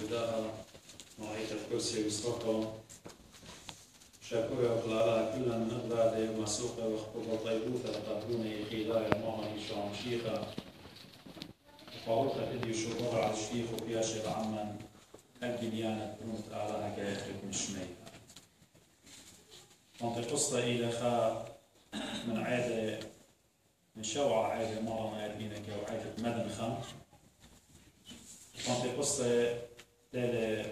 وداها وعيت الكرسي وسقطه شاكوية وقلالها كلا من أبراده ومسوقة وخطوبة طيبوثة لقدروني خيلايا ماما إيشان شيخة وفاروقة إدي شغورة على الشيخ وفيها شيخ عمان البنيانة تنوت آلها كيفرق مشمي منطق قصة إلى خا من عادة من شوع عادة ماما يدينك وعادة مدن خا منطق قصة ليلة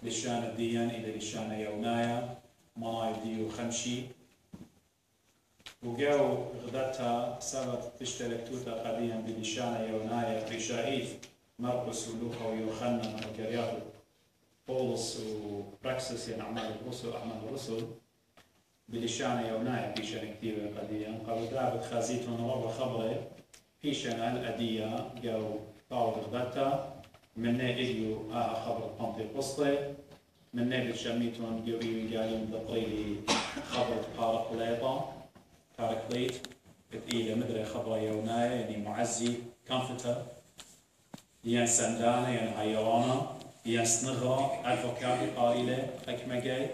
لشان الديان إلى لشان يونايا ماما يديو خمشي وجاو غدتها سبت تشترك توتا قديا بلشان يونايا في شايف مرقس ولوقا ويوحنا وكريات بولس وبراكسس يعني أعمال الرسل بلشان يونايا في شان كتير قديا قالوا دابت خازيتون رب خبره في شان الأدية جاو طاود غدتها من إديو خبر بنتيقسطي من نبي شميتون جوي قالين دقيلي خبر باركليت إلى مدري خبر يونايا يعني معزي كونفتر ين سندانة ين هيوانا ين سنغرا أدفوكاتي قائلة حكمة جاي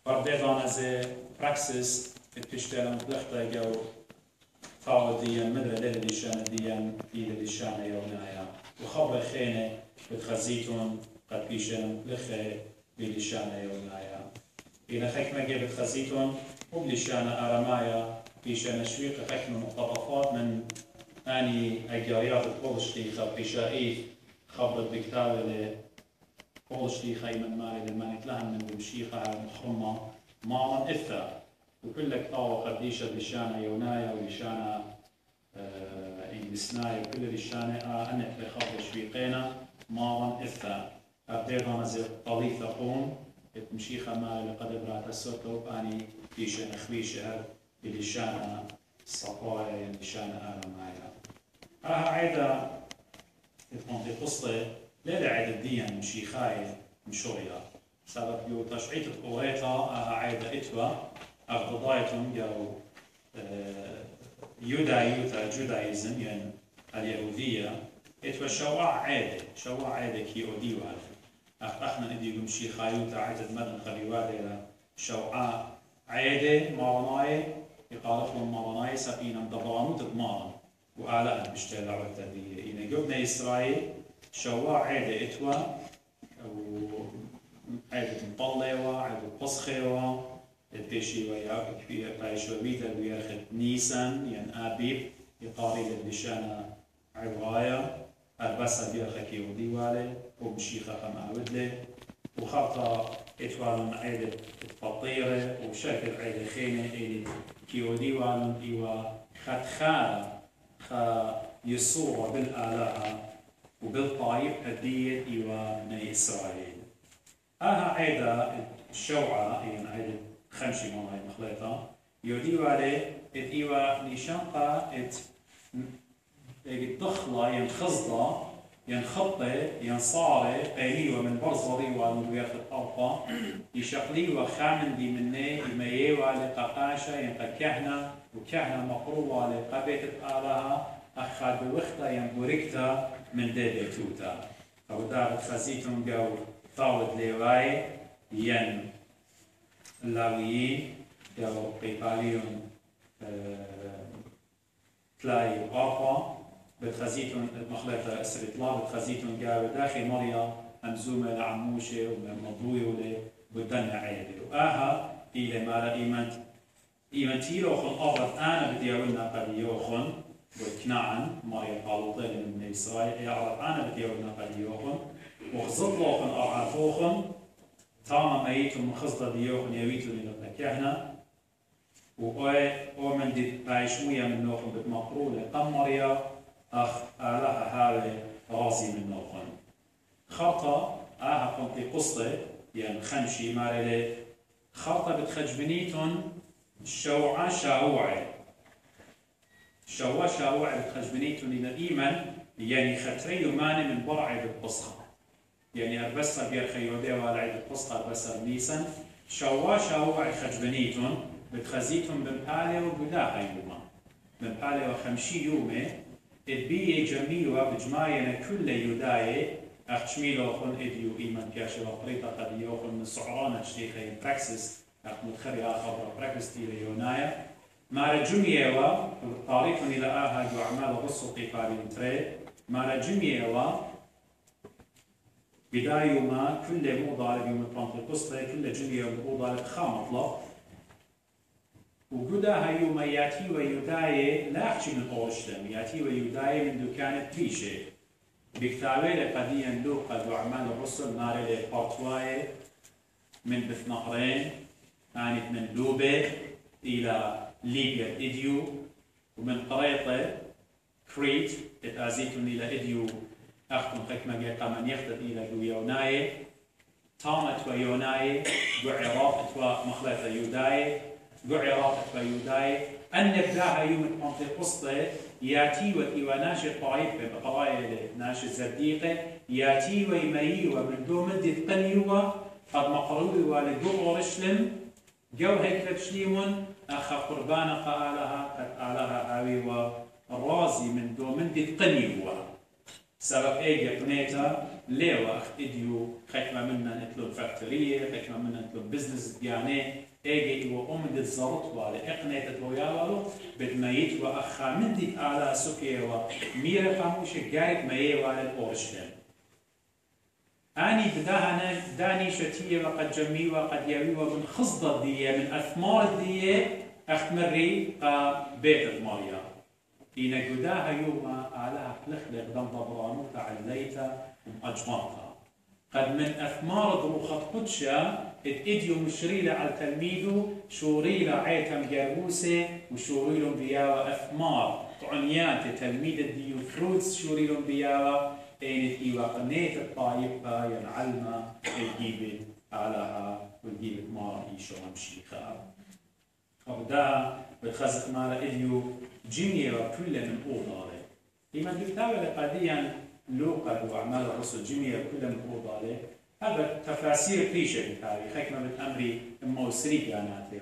برديضانا زي براكسس بتشتغل مطلقة جو فاول ديان مدري ليلة ديشان ديان إلى ديشان يونايا وخبر خينة بتخزيتون قد بيشان لخي بلشان يونايا إلى حكمة جاي بتخزيتون وبلشان أرمايا بيشان شويق حكمة مقتطفات من أني أجاريات البولشتيخة بشائف خبرت بكتابة لبولشتيخة من مالي لما نتلهم من بمشيخة مخرمة ماما إثا وكل كتابة قديشة بلشان يونايا ولشان إنجلسنايا وكل لشان أنك لخبر شويقينا ماما إثا أبديغانا زي طليثة قوم مشيخة مالي لقد برات السوتوب أني بيشان أخويشة بلشان صفايا لشان أرمايا عيدا في قصة لا عيدا ديان مشيخاي مشوريا سبب يو تشعيط قويتا عيدا إتوا أغضضايتهم جو جودايزم يعني اليهودية إتوا شواع عيدا كي أوديوها أخنا ندي مشيخايو تعيدا مدن خليوادي شواع عيدا مارناي يقالفهم مارناي سقينا مدبرانو تدمارا وآلها بشتغل عوتدية إن جبنا إسرائيل شواع عيدة إتوا وعيدة مطلعة عيدة بصخة الدشي وياك في بايشوبيتا وياخد نيسان يعني آبيب يقاري للشانة عوايا أربسا بيرخا كيودي والي وبشيخة خم أودلي وخطا إتوالن عيدة فطيرة وشكل عيدة خينة إلي كيودي والن إيوا خدخارة يسوع بالآلهة وبالطائف هدية إيوا من إسرائيل. عيدا الشوعة يعني عيدا خمشي ماما مخلطة يوديو عليه إيوا نشانقة الدخلة ينخزضة ينخطة ينصارة قيليوة من برزري والمدويات الأربعة يشقليوة خامن دي مني يميوا لقاقاشة ينقى كهنة وكهنة مقروبة لقبيت الآلهة أخذ بوقتها ينبوركتا من دي توتا أو دارت خزيتهم جو طاولت ليواي ين اللاويين جو بيباليون تلاي وقافة بتخزيتهم مخلطة استريطلا بتخزيتهم جو داخل مريا أمزومة لعموشة ومضوية بدنا عيدي إلى مارا إيمانتيروخن أغرد أنا بدي أقولنا قد يوخن وكنعن مريم قالوطين من إسرائيل يعرف أنا بدي أقولنا قد يوخن وخزطلوخن أرعافوخن تاما ميتهم مخزطة ديوخن يويتون لنبنا كهنة ومن دي بايشوية من نوخن بتمقرولة قمريا أخ آلها هاوي راسي من نوخن خطأ قمتي قصة يعني خمشي مارلي خطأ بتخجبنيتون شوعة شاوعي بتخجبنيتون إلى إيمان يعني ختري يمان من برع بالبصخة يعني أربسها بيرخيو ديوا لعيد البصخة أربسها بنيسان شاوعي خجبنيتون بتخزيتون بمحالي وبداها يوما بمحالي وخمشي يومي البيئة جميلة بجماعنا كل يداية أخشميلو خن إديو إيمان بياشي وطريقة قد يوخن سعرانة شيخي براكسس متخري آخر براكسس تيلي يونايا ما رجميوا طريقا إلى آهد وأعمال رسل قيقارين تري ما رجميوا بداية ما كل مضارب من بانتقسطة كل جميع مضارب خامطلق وجودها يوم ياتي ويداي لا أحكي من أورشلم ياتي ويداي من دكانة تيشي بكتابة لقديا لوقا وأعمال الرسل نار لبارتواي من بثنهرين كانت من لوبة إلى ليبيا إديو ومن قريطة كريت اتأزيتون إلى إديو أختم حكمة جيقا من يختد إلى يوناي تامت ويوناي وعراق ومخلطة يوداي وعراق ويوداي أن نبداها يوم البنتقسطة ياتي وإيواناش الطائفة بقضايا ناش الزرديقة ياتي ويميي ومن دو مدة قنيوة قد مقروي والدو أورشلم جو هيك تشليمون أخا قربانا قالها قد آلها هاوي والرازي من دو مدة قنيوة سبب ايجي قنيتا ليوا اخت اديو خيكما منا نطلب فاكتورية خيكما منا نطلب بزنس دياني ايجي ايوا امد الزرط والي اقنيتا توياوالو بدميت واخا مندت على سوكيوا ميرا قاموش قايد ميوا للأورشلم اني بداهنا داني شتية وقد جمي وقد يوي ومن خصدة دية من اثمار دية اخت مري بيت الماريا إن جداها يوم على خلق دم ضبرانو تعليتا وأجمعتا قد من أثمار ضروخة قدشة إديو مشريلة على تلميذه شوريلة عيتم جاروسة وشوريلهم بياوة أثمار طعنيات تلميذ الديو فروتس شوريلهم بياوة إن إيوا قنيت الطايبة ينعلم الجيبت علىها والجيبت مار إيشو مشيخة وبدا بخزق مال إديو جميع كل من أوضاله لما تكتاب لقديا لوقا وأعمال الرسل جميع كل من أوضاله هذا تفاسير كليشة بتاعي حكمة بالأمر موسري جاناتي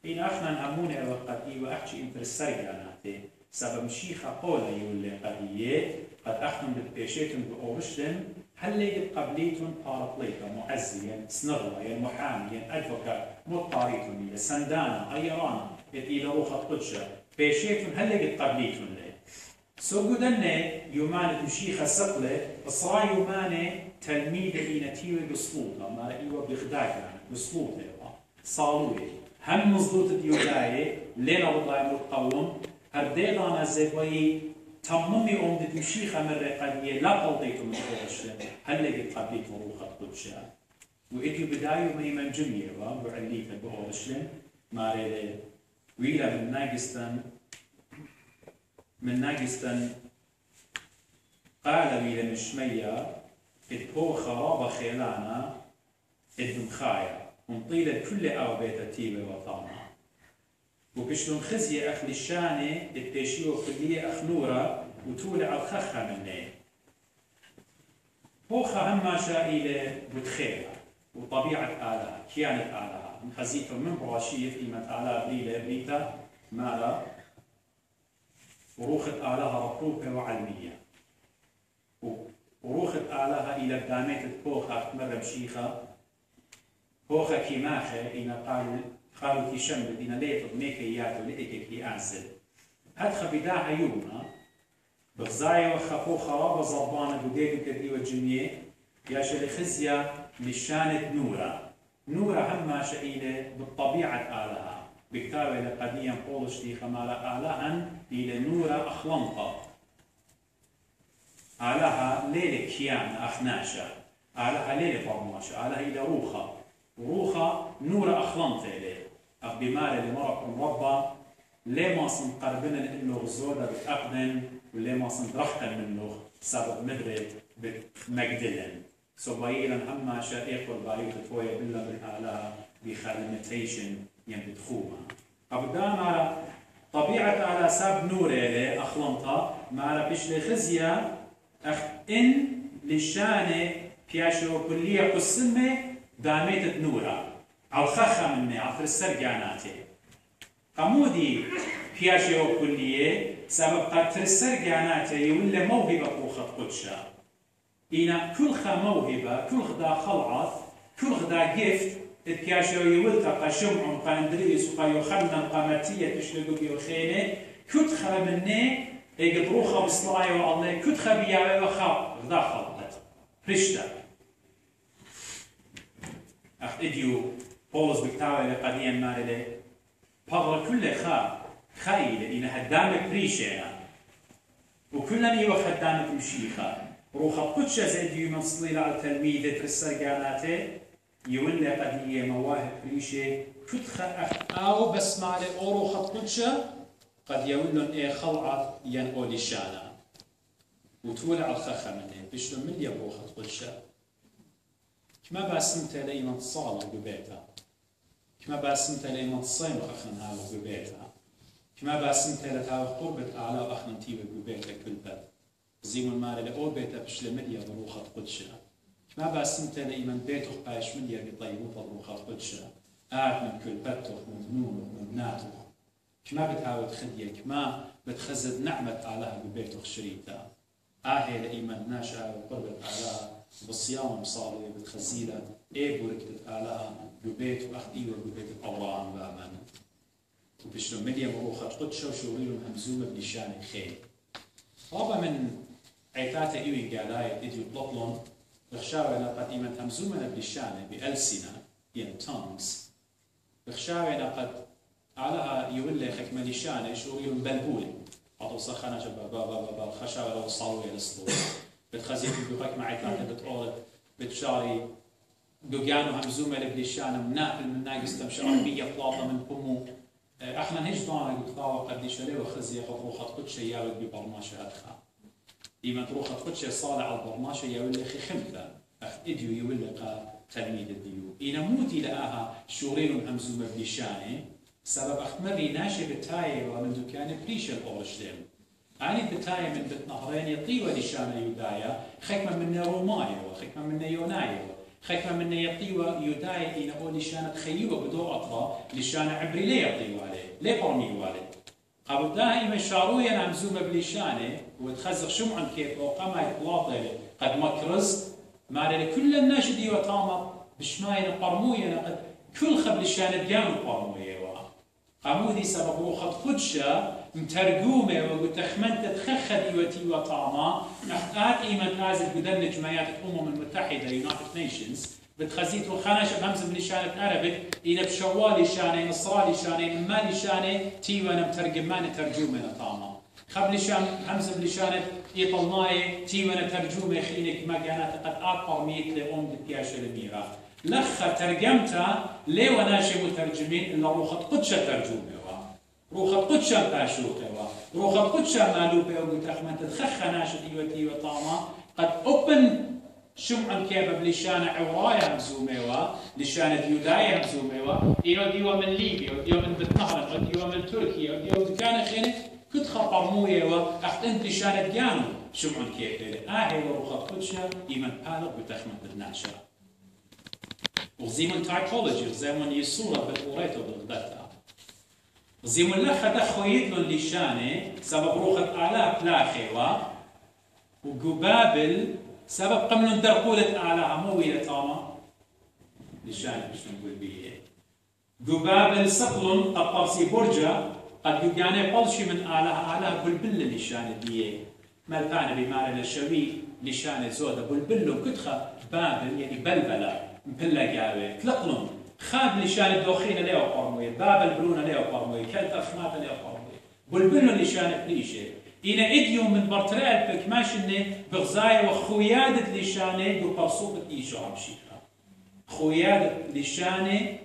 إن أخنا نهمون وقد وأحكي إنترسر جاناتي سبب مشيخة قولة يولي قدية قد أخنا بالبيشيتم بأورشلم هل لقد قبليتم بارقليتا معزيا سنغلا محاميا أدفوكا مضطاريتم سندانا أيرانا إلى روخة قدشة بيشيتم هل لقد قبليتم لي سوغدن يومان مشيخة سقلة إصرا يومان تلميذ إينتيوي بسلوطة ما إيوه بغداك بسلوطة صالوي هم مزلوط ديوداي لنا والله متقوم هرديدانا زيبوي تممي أمدد مشيخة مرة قدية لا قضيتم من أورشلم هل لقد قبليتم روخة قدشة وإديو بدايو ميمن جميع وعليتا بأورشلم ما ريدي ويلا من ناقستن قال ويلا مشمية إدبو خراب خيلانا إدمخايا ونطيلة كل أوبيت تيبة وطانا وبشلون خزية أخل الشانة إدبيشيو كلية أخنورة وتولع الخخة مني بوخا هما شائلة بتخيلة وطبيعة آلها كيانة آلها من خزيتهم من براشيف إيمة آلها بليلة بريتا مالا وروخت آلها رقوبة وعلمية وروخت آلها إلى بدامات بوخا مرة مشيخة بوخا كيماخة إن قالوا كي شمل إن ليتو ميكياتو لإيكي كي أنزل هدخ بداها يومنا بغزايا وخفو خرابة زربانة بديدو كدي والجنية ياشا لخزية لشانة نورة هما شئيلة بالطبيعة آلها بكتابة لقديا قولش دي خمالة آلها إلى نورة أخلنطة آلها ليلة كيان أخناشة آلها ليلة فرماشة آلها إلى روخة نورة أخلنطة إليه أخ بمالة لمرق ربا ليه ما سنقربنا لأنه غزودة بتأقدن وليه ما سندرحتن منه سبب مدرد بمجدلن سوبايلا هما شائق والبايوت تويا بلا بالآلة بخالمتيشن ينبتخوما أبدان على طبيعة على ساب نور إليه أخلنطة ما بيش لخزية أخ إن للشانة بياشو كلية قسمة داميت نورة أو خخة مني عفر السرقاناتي قمودي بياشو كلية سبب قد ترسرقاناتي ولا موهبة روخة قدشة إنا كل خا موهبة كل خدا خلعة كل خدا جفت اتكاشو يولتا قا شمع قا اندريس وقا يوخنا قا ماتية تشلقو بيوخيني كت خا مني ايقد روخا بصلاي والله كت خا بياوي وخا غدا خلعت رشتا أخ إديو بولس بكتاوي لقديا مارلي بغر كل خايلة إنا هدامك بريشينا وكلنا يوخ هدامك مشيخا روخا قدشة زيديو من صليل على تلميذة السرقاناتي يولي قدية مواهب بريشي كتخا أو بس مالي أو روخا قدشة قد يولون إيه خلعة ين أولي شانا وتولع الخخة منه بشلو من يبروخا قدشة كما باسمت لي من صالح ببيتها كما باسمت لي من صيم خخن هذا ببيتها كما باسمت لها قربة أعلى أخن تيبة ببيتها كل بيت زيمون مالي لأو بيتها بشلو من يبروخا قدشة كما باسمت لي من بيتها باش من يبطيبوطا بروخا قدشة من كل بيتها من نونه من ناته كما بتعاود خدية كما بتخزد نعمة أعلاها ببيتها شريتها هي لإيمان ناشا وقربة أعلاها بالصيام مصالي بتخزيلة بوركتة أعلاها ببيت وأخديوة ببيت الأوران بأمان وبشلو مليا بروخة قدشة وشوريلهم همزومة بنشان خير طابا من عيتاتا إيوي قالاية إديو بلطلون بخشاونا قد إيمان همزومة بنشان بألسنة ين tongues بخشاونا قد علىها يولي خك مليشانة شوريلهم بلبولي عطو سخانة جبا بابا الخشاوة لو صالوية للصدور بتخزيت بيقولك معي ثلاثة بتقول بتشاري دوجانو همزومة لبليشانة مناقل من ناقص تمشي عربية بلاطة من بومو احنا هيج ضانا قلت طاوة قد شري وخزية قد روخة قدشة ياود ببرماشة أدخا إيمان روخة قدشة صالة على البرماشة يولي خي خمثة أخ إديو يولي قا تلميذ الديو إنا موتي لآها شوريلون همزومة بليشانة سبب أخ مري ناشي بتاية ومن دكان بريشة الأورشليم أنا بتاية من بيت نهرين يطيوة لشانة يودايا خكمة من رومايا وخكمة من يونايا خكمة من يطيوة يودايا إنا أولي شانة خيوة بدو أطرا لشانة عبري ليه يطيوة عليه ليه برميوة عليه قبل دائما شارويا نمزومة بلشانة وتخزق شمعا كيف وقاما يطلاطي قد مكرز مع كل الناس دي وطامر بشماينا برمويا قد كل خبل شانة جانو برمويا قامودي سبب روخة قدشة مترجومة وتخمنت تخخد إيوتي وطعما نحتاج إيمان نازل بدل جمعيات الأمم المتحدة United Nations بتخزيت وخانش بهمز بلشانة عربك إن بشوالي شانة نصرالي شانة مالي شانة تيوانا مترجمانة ترجومة طعما خبل شان همز بلشانة إيطالناي تيوانا ترجومة خينك ما كانت قد أكبر ميت لأم دكياشة الميراث لخ ترجمتها ليه وناشي مترجمين إلا روخة قدشة ترجمة روخة قدشة باشوقة روخة قدشة مالوبة ومتخمن تتخخ ناشد إيوتي وطاما قد أبن شمعا كيبا بلشانة عورايا همزوميوا لشانة يودايا همزوميوا إيو من ليبيا إيو من بتنهر إيو من تركيا إيو دكان خيني كنت خبر مويوا أحد أنت لشانة جانو شمعا كيبا هي روخة قدشة إيمان بالغ بتخمن بالناشرة وزيمون تايبولوجي زيمون يسورة بالأوريتو بالغدتا زيمون لخا دخويت لون لشانة سبب روخة آلاف لاخيوا وقبابل سبب قملون درقولة آلاها مويلة طاما لشانة مش نقول بيه قبابل سقلون قد طرسي برجة قد يقاني بلشي من آلاها بلبل لشانة ديه مالفانة بمعنى الشوي لشانة زودة بلبلو كتخة بابل يعني بلبلة مبلا قاوي تلقلهم خاب لشان الدوخين ليه وقرموي بابل بلونا ليه وقرموي كلت أخمات ليه وقرموي بلبلو لشان بليشة إنا إديو من برترال بك ماشنة بغزاية وخويادة لشانة دو برصوبة إيشو عمشيخة خويادة لشانة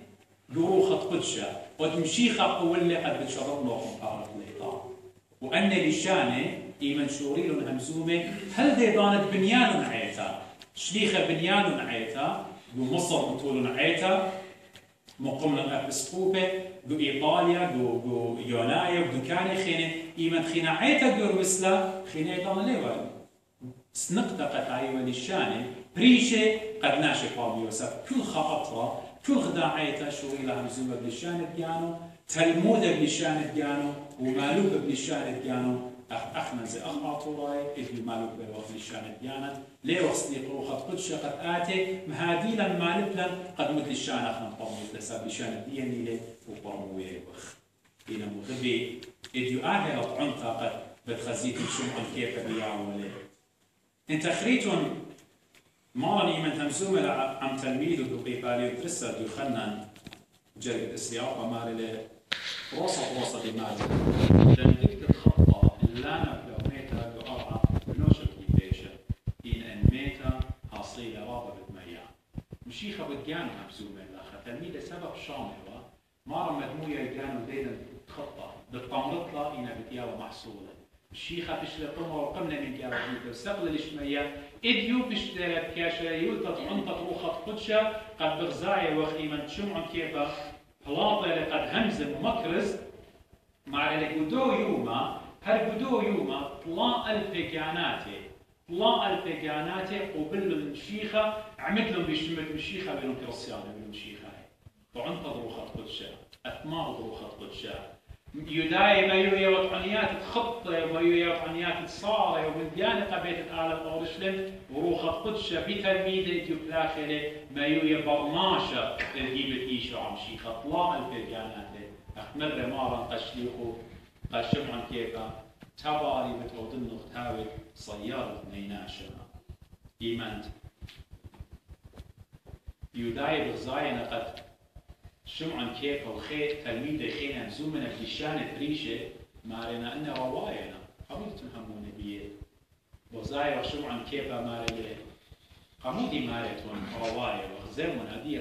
دوروخة قدشة وتمشيخة قولي قد بتشرب لهم قارة ليطا وأن لشانة إيمن شوريل همزومة هل دي دانت بنيان عيتا شليخة بنيان عيتا دو مصر مطولون عيتا مقومنا الأبسقوبة دو إيطاليا دو يونايا دو كاني خيني إيمان خينا عيتا دو روسلا خينا يطانا ليوان سنقطة قد عيوة للشاني بريشة قد ناشي قام يوسف كل خاطرة كل غدا عيتا شوي لها مزوبة بلشانة ديانو تلمودة بلشانة ديانو ومالوبة بلشانة ديانو أخنا زي أخ عطوراي إذ مالك بوقت الشان ديانا ليه وصديق روخة قدش قد آتي مهاديلا مالبلا قد مدل الشان أخنا طموز لساب الشان دياني لي وبرموية وخ إلى مغبي إذ يؤهل عنطا قد بتخزيت الشمع كيف بيعمل انت خريتون مالني من تمزوم عم تلميذ دقي بالي ترسل يخنن جرب السياق ومال روصة دماغ لأن ديك الخطة اللي أنا لو ميتا بأرعى بنوشة كيفيشة إن ميتا حصيلة رابط بمياه مشيخة بتجانو ممزومة الآخر تلميذ سبب شامل مرة مدموية يجانو ديدا خطة بالطمرطلة إنا بتياوة محصولة الشيخة بشلة طمر وقمنا من جارة جيدة وسقل الشمية إديو بشترى بكاشة يوتط عنطة روخة قدشة قد بغزاية وخيمة شمع كيفة هلاطة قد همزة ومكرز مع الجدو يوما هالجدو يوما طلاء البيجاناتي قبل المشيخة عمد لهم بيشمت مشيخة بينهم كرسيان بينهم مشيخة وعنطة روخة قدشة أثمار روخة قدشة يداي ما يويا وطعنيات خطة وما يويا وطعنيات صارة وبالديانة قبيت الآلة أورشلم وروخة قدشة بتلميذ يبلاخله ما يويا برماشة ترهيبة إيشو عم شيخة طلاء البيجانات أخمر مارا قشليخو قشمعن كيفا تباري بتودن نختاوي صيارة نيناشا إيمانت يداي بغزاينا قد شمعن كيفا وخير تلميذ خينا مزومنا بلشانة بريشة مارينا أن رواينا قمودي تنهمون بيه بغزايا وشمعن كيفا ماري قمودي ماريتون رواية وغزيمون هدية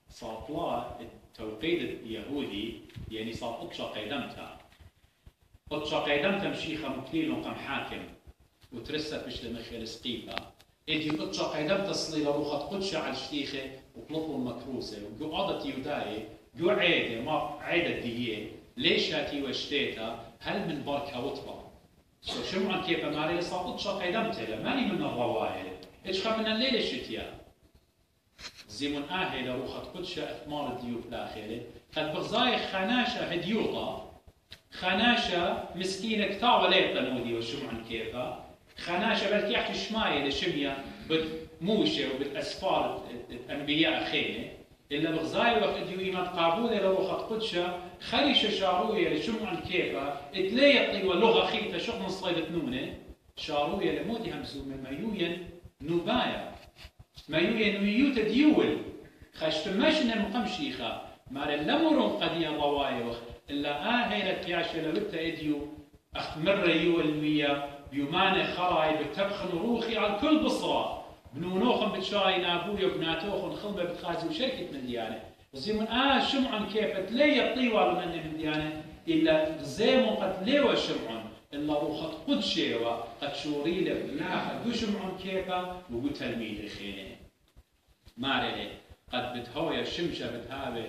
صاطلة التوقيت اليهودي يعني صار أطشا قيدمتها مشيخة مكلين وقم حاكم وترست مش لمخيل سقيفة إدي أطشا قيدمتها صليلة روخة قدشة على الشتيخة وطلطوا المكروسة وقو عضت يوداي قو عيدة ما عيدة دية ليش هاتي واشتيتها هل من بركة وطبع شمعا كيف ماري صار أطشا قيدمتها ماني من الرواية إيش خاف من الليلة الشتياء زيمون آهلة روخة قدشة أثمار الديوب الآخرة قد بغزاي خناشة هديوطة خناشة مسكينة كتار ولا يقنودي وشمعن كيفا خناشة بل يحكي شماية لشمية بموشة وبالأسفار الأنبياء خينة إلا بغزاي وقت ديو إيمان قابولة لروخة قدشة خريشة شاروية لشمعن كيفا اتليقي ولغة خيفة شق من صيدة نونة شاروية لمودي همزومة ميويا نوبايا ميويا نويوتا ديول خاشتماشنا مقمشيخة مار اللمرون قديا رواية إلا آهيلة ياشا لوتا إديو أخمر يولمية بيومان خراي بتبخن روخي على كل بصرة بنونوخن بتشاي نابويا وبناتوخن خلبة بتخازي وشركة من ديانة وزيمون شمعن كيف ليه طيوال من ديانة إلا زيمون قد ليه شمعن إلا روخة قدشة وقد شوريلة بلاخة دو شمعن كيفا وقو تلميذ خينه ماري قد بتهوي الشمشة بتهاوي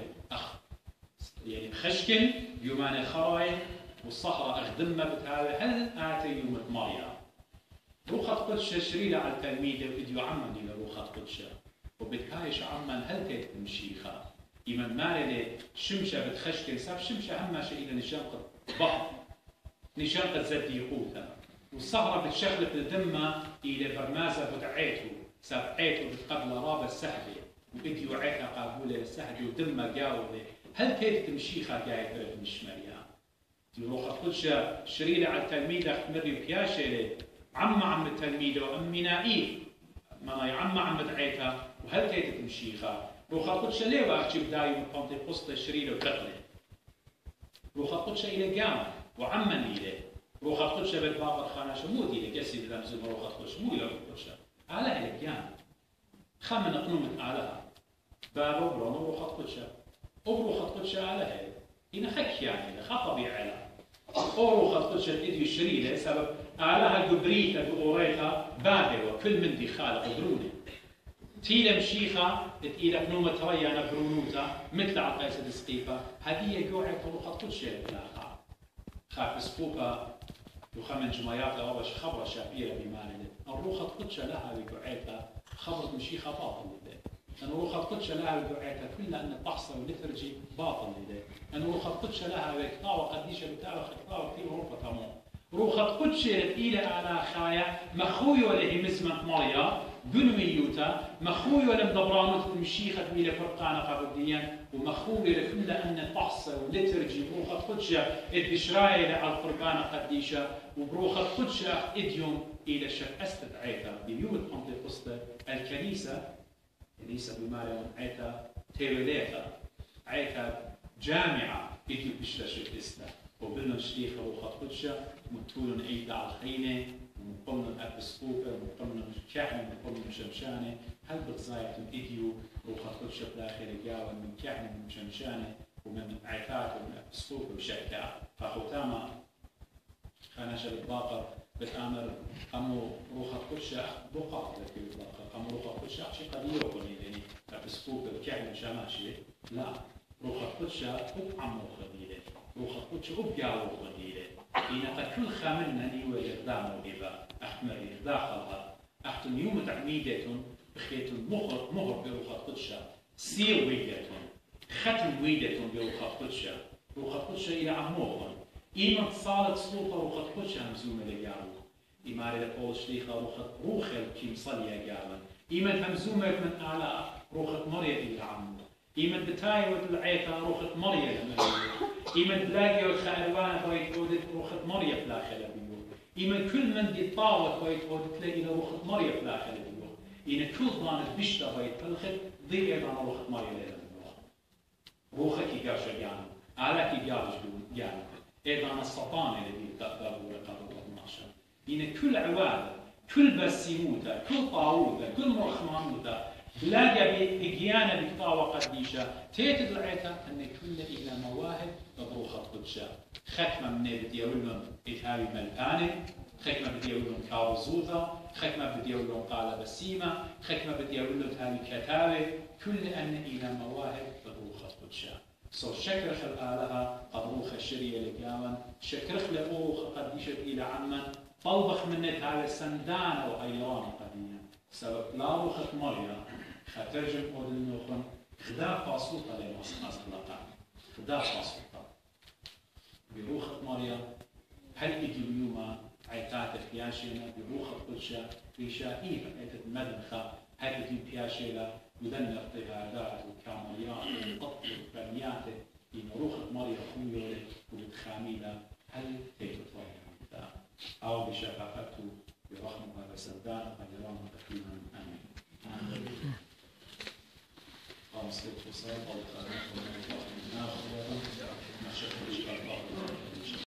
يعني خشكن يومان خراي والصحراء أخدمة بتهاوي هل آتي يوم مريا روخة قدشة شريلة على التلميذ وإديو عمان إلى روخة قدشة وبتهايش عمان هل كيت مشيخة إيمان ماري شمشة بتخشكن ساب شمشة هما شيء إلى نشان قد بحر نشان قد زد يقوتها والصحراء بتشغلت الدمة إلى برمازة بتعيته ساب عيته بتقبل رابع السحبة وإديو عيتها قابولة السحبة ودمة جاوبة هل كيف تمشيخة جاي فرد مش مريا روخة قدشة شريلة على التلميذ مري بياشة عم التلميذ وأمي نائف ما عم دعيتها وهل كيف تمشيخة روخة قدشة ليه واخشي بداية من طنطي قصة شريلة وتقلة روخة قدشة إلى جامع وعمن إليه روخة قدشة بالباقر خاناشة مو دي لجسي بلمزم روخة قدشة مو إلى قدشة على إلى جامع خمن قنومة علىها بابو برونو روخة قدشة أبروخة قدشة على هاي هنا حكي يعني خطبي على أبروخة قدشة إديو شريلة سبب علىها جبريتها بأوريتها باهرة كل من دي خالق برونة تيلا مشيخة تيلا نومة تريانا برونوتا مثل عقايسة السقيفة هذه جوعة أبروخة قدشة بالآخر خاف سقوبة وخمن جمايات أوش خبرة شابيرة بمالنا أبروخة قدشة لها بجوعتها خبرة مشيخة باطل أن روخة قدشة لها بدعيتها كلها أن الطحصة واللترجي باطل لده أن روخة قدشة لها بكتاوة قديشة بتاوة كتاوة كتير أوروبا تمام روخت قدشة إلى على خايا مخوي وله مزمة مريا بنميوتا مخوي ولا مدبرانوت المشيخة إلى فرقانة قبضيا ومخوي لكل أن طحصة ولترجي بروخت قدشة البشراية على القربانة قديشة وبروخت قدشة إديوم إلى شك أستدعيتا بيوت أنطيقسطة الكنيسة بماريون عيتا تيوليتا عيتا جامعة إديو بشرشك إستا وبلن شليخ روخت قدشة متولن عيدا على الخينة ومقلن الأبسقوبة ومقلن الكاحنة ومقلن مشمشانة هل بتزايتم إديو روخت قدشة بلاخي رجاوة من كاحنة من مشمشانة ومن عيثات ومن أبسقوبة وشكا فختاما خانش الباقر بتأمر أمو روخت قدشة بقى لكي الباقر أمو روخت قدشة شيء قدير وقلني لأني أبسقوبة وكاحنة شماشي لا روخت قدشة أبعمو خديلة روخت قدشة أبقاو خديلة إن كل خاملنا نيوه يخدامه إذا أحمر داخلها أحتم يوم تعميدتهم بخيت مهر بروخت قدشة سير ويدتهم ختم ويدتهم بروخت قدشة روخت قدشة إلى عموهم إيمان صارت سلطة روخت قدشة همزومة لجاوه إيمان لقول شليخة روخل كيم صليا جاوه إيمان همزومة من أعلى روخت مريا إلى عمو إيمان بتاعي والعيثة روخت مريا إيمان بلاقي والخيروان بايت ودت روخت مريا في الآخر بيو إيمان كل من دي طاوت بايت ودت تلاقي روخت مريا في الآخر بيو إيمان كل ضانت بشتا بايت فالخت ضيع أنا روخت مريا ليلا بيو روخك يقاش جانو على كي جاش جانو إذا أنا السطان اللي بيتقدر ورقة 12 إيمان كل عوالة كل بسيموتا كل طاووتا كل مرخمانوتا بلاقي بإجيانا بقطاوة قديشة تيتد العيتا أن كل إلى مواهب مبروخة قدشة ختمة من بديولهم إتهاوي ملبانة ختمة بديولهم كارزوذا ختمة بديولهم قال بسيمة ختمة بديولهم هاوي كتاوي كل أن إلى مواهب مبروخة قدشة شكرخ الآلهة قبروخة الشرية لقاما شكرخ لأوخة قديشة إلى عمان طلبخ منت هاوي سندانة وغيران قديمة سبب لا روخة مريا خاترجم أود النوخن خدا فاصلة لمصنع خلاقا خدا فاصلة بروخة مريا هل إجي اليوم عيتات خياشينا بروخة قدشة ريشائية عيتة مدنخة هل إجي بياشينا يدن اضطهادات وكامليات وقتل وبنيات إن روخة مريا خوية وبتخاميلة هل تيتطوية مثلا أو بشفاقته برحمة بسردان غيران تكريما آمين. قام سيد حسين قال تعالى